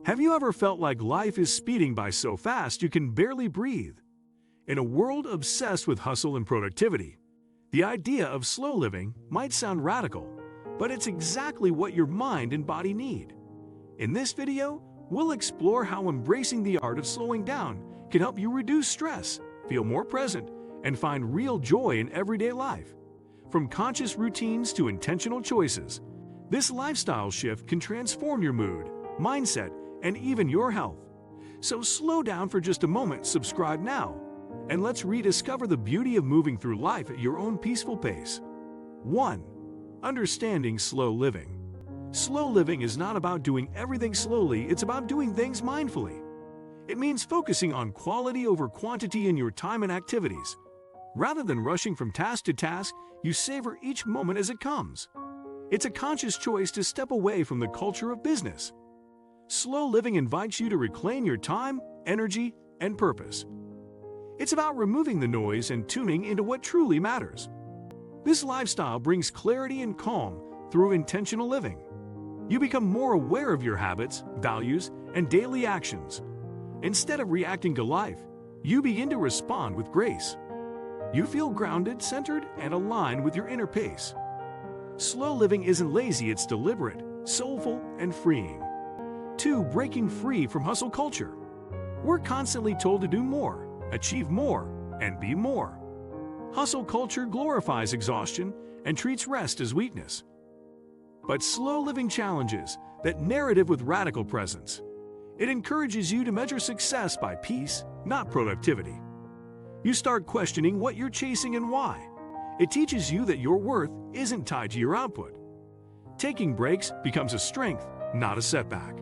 Have you ever felt like life is speeding by so fast you can barely breathe? In a world obsessed with hustle and productivity, the idea of slow living might sound radical, but it's exactly what your mind and body need. In this video, we'll explore how embracing the art of slowing down can help you reduce stress, feel more present, and find real joy in everyday life. From conscious routines to intentional choices, this lifestyle shift can transform your mood, mindset, and even your health. So slow down for just a moment, subscribe now, and let's rediscover the beauty of moving through life at your own peaceful pace. 1. Understanding slow living. Slow living is not about doing everything slowly, it's about doing things mindfully. It means focusing on quality over quantity in your time and activities. Rather than rushing from task to task, you savor each moment as it comes. It's a conscious choice to step away from the culture of business. Slow living invites you to reclaim your time, energy, and purpose. It's about removing the noise and tuning into what truly matters. This lifestyle brings clarity and calm through intentional living. You become more aware of your habits, values, and daily actions. Instead of reacting to life, you begin to respond with grace. You feel grounded, centered, and aligned with your inner pace. Slow living isn't lazy, it's deliberate, soulful, and freeing. 2. Breaking free from hustle culture. We're constantly told to do more, achieve more, and be more. Hustle culture glorifies exhaustion and treats rest as weakness. But slow living challenges that narrative with radical presence. It encourages you to measure success by peace, not productivity. You start questioning what you're chasing and why. It teaches you that your worth isn't tied to your output. Taking breaks becomes a strength, not a setback.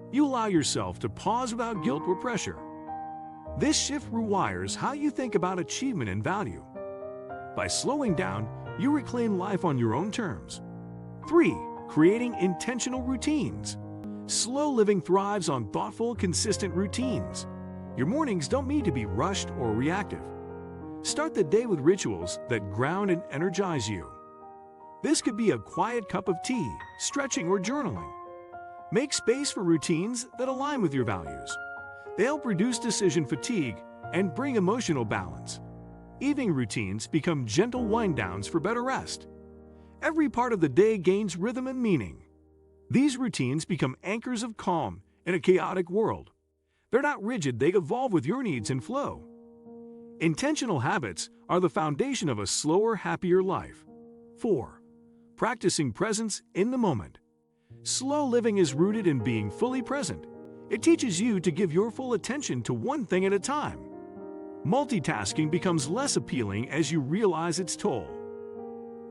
You allow yourself to pause without guilt or pressure. This shift rewires how you think about achievement and value. By slowing down, you reclaim life on your own terms. 3. Creating intentional routines. Slow living thrives on thoughtful, consistent routines. Your mornings don't need to be rushed or reactive. Start the day with rituals that ground and energize you. This could be a quiet cup of tea, stretching, or journaling. Make space for routines that align with your values. They help reduce decision fatigue and bring emotional balance. Evening routines become gentle wind-downs for better rest. Every part of the day gains rhythm and meaning. These routines become anchors of calm in a chaotic world. They're not rigid, they evolve with your needs and flow. Intentional habits are the foundation of a slower, happier life. 4. Practicing presence in the moment. Slow living is rooted in being fully present. It teaches you to give your full attention to one thing at a time. Multitasking becomes less appealing as you realize its toll.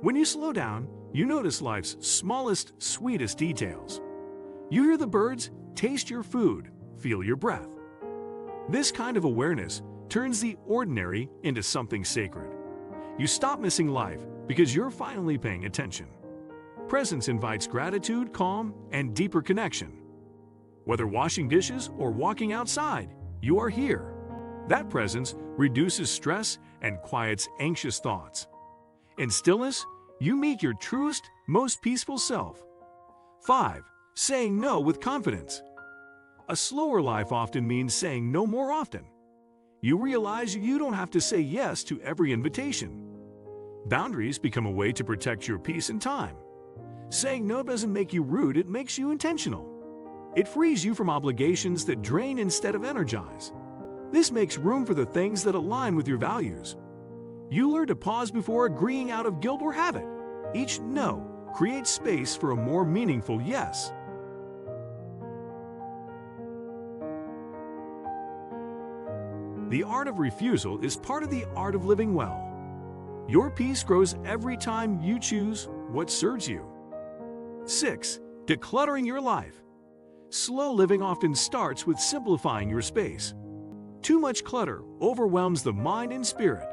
When you slow down, you notice life's smallest, sweetest details. You hear the birds, taste your food, feel your breath. This kind of awareness turns the ordinary into something sacred. You stop missing life because you're finally paying attention. Presence invites gratitude, calm, and deeper connection. Whether washing dishes or walking outside, you are here. That presence reduces stress and quiets anxious thoughts. In stillness, you meet your truest, most peaceful self. 5. Saying no with confidence. A slower life often means saying no more often. You realize you don't have to say yes to every invitation. Boundaries become a way to protect your peace and time. Saying no doesn't make you rude, it makes you intentional. It frees you from obligations that drain instead of energize. This makes room for the things that align with your values. You learn to pause before agreeing out of guilt or habit. Each no creates space for a more meaningful yes. The art of refusal is part of the art of living well. Your peace grows every time you choose what serves you. 6. Decluttering your life. Slow living often starts with simplifying your space. Too much clutter overwhelms the mind and spirit.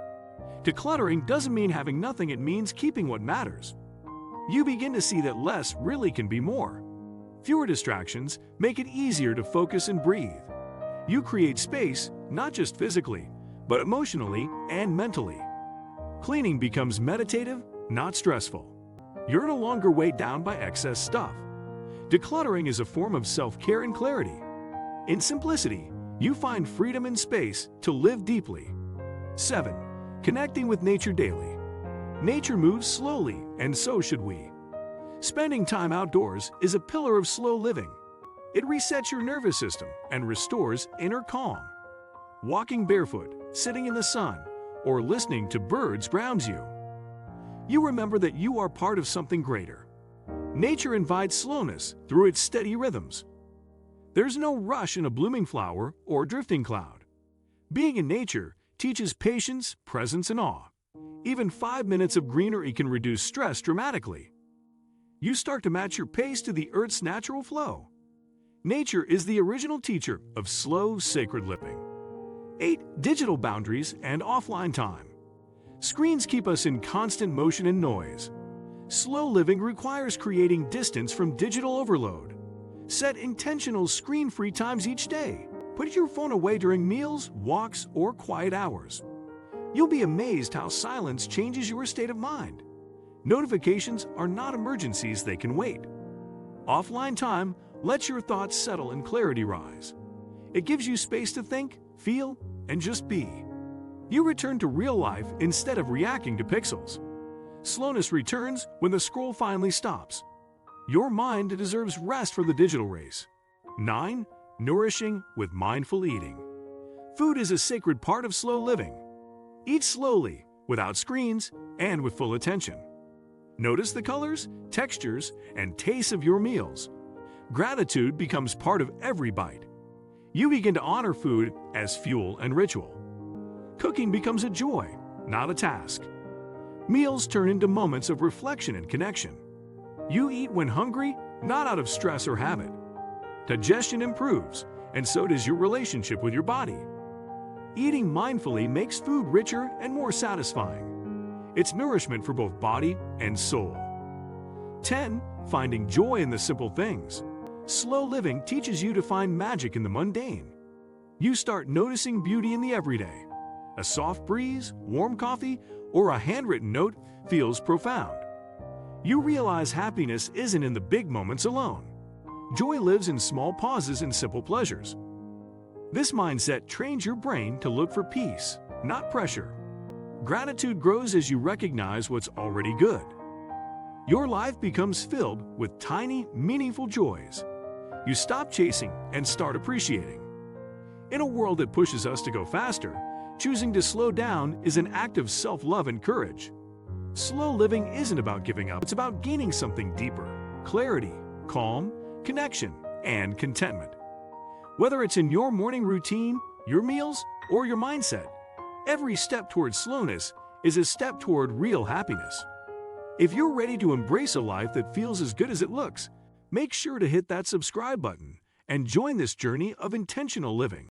Decluttering doesn't mean having nothing, it means keeping what matters. You begin to see that less really can be more. Fewer distractions make it easier to focus and breathe. You create space, not just physically, but emotionally and mentally. Cleaning becomes meditative, not stressful. You're no longer weighed down by excess stuff. Decluttering is a form of self-care and clarity. In simplicity, you find freedom and space to live deeply. 7. Connecting with nature daily. Nature moves slowly, and so should we. Spending time outdoors is a pillar of slow living. It resets your nervous system and restores inner calm. Walking barefoot, sitting in the sun, or listening to birds grounds you. You remember that you are part of something greater. Nature invites slowness through its steady rhythms. There's no rush in a blooming flower or drifting cloud. Being in nature teaches patience, presence, and awe. Even 5 minutes of greenery can reduce stress dramatically. You start to match your pace to the Earth's natural flow. Nature is the original teacher of slow, sacred living. 8. Digital boundaries and offline time. Screens keep us in constant motion and noise. Slow living requires creating distance from digital overload. Set intentional screen-free times each day. Put your phone away during meals, walks, or quiet hours. You'll be amazed how silence changes your state of mind. Notifications are not emergencies, they can wait. Offline time lets your thoughts settle and clarity rise. It gives you space to think, feel, and just be. You return to real life instead of reacting to pixels. Slowness returns when the scroll finally stops. Your mind deserves rest from the digital race. 9. Nourishing with mindful eating. Food is a sacred part of slow living. Eat slowly, without screens, and with full attention. Notice the colors, textures, and tastes of your meals. Gratitude becomes part of every bite. You begin to honor food as fuel and ritual. Cooking becomes a joy, not a task. Meals turn into moments of reflection and connection. You eat when hungry, not out of stress or habit. Digestion improves, and so does your relationship with your body. Eating mindfully makes food richer and more satisfying. It's nourishment for both body and soul. 10. Finding joy in the simple things. Slow living teaches you to find magic in the mundane. You start noticing beauty in the everyday. A soft breeze, warm coffee, or a handwritten note feels profound. You realize happiness isn't in the big moments alone. Joy lives in small pauses and simple pleasures. This mindset trains your brain to look for peace, not pressure. Gratitude grows as you recognize what's already good. Your life becomes filled with tiny, meaningful joys. You stop chasing and start appreciating. In a world that pushes us to go faster, choosing to slow down is an act of self-love and courage. Slow living isn't about giving up, it's about gaining something deeper: clarity, calm, connection, and contentment. Whether it's in your morning routine, your meals, or your mindset, every step toward slowness is a step toward real happiness. If you're ready to embrace a life that feels as good as it looks, make sure to hit that subscribe button and join this journey of intentional living.